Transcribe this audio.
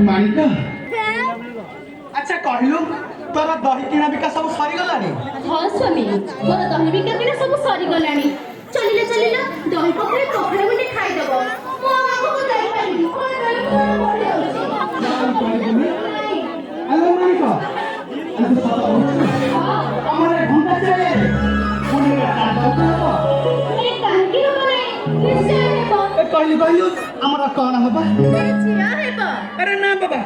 ମାଣିକ ଆଚ୍ଛା କହିଲୁ ତୋର ଦହି କିଣା ବିକା ସବୁ ସରିଗଲାଣି? ହଁ ସ୍ୱାମୀ, ମୋର ଦହି ବିକା କିଣା ସବୁ ସରିଗଲାଣି। ଚାଲିଲା ଚାଲିଲା ଦହି ପଖାଳ ପଖାଳ ଗୋଟେ ଖାଇଦବ। ମୁଁ ଆଉ ଆଗକୁ ଯାଇପାରିବି। ଆଲୋ ମାଣିକ ଆମର ଘଣ୍ଟା ଚାଲେ କାହିଁକି ହବ ନାହିଁ? ନିଶ୍ଚୟ ହେବ। କହିଲୁ କହିଲୁ ଆମର କଣ ହବ? ଝିଅ ହେବ। ଆରେ ନା ବାବା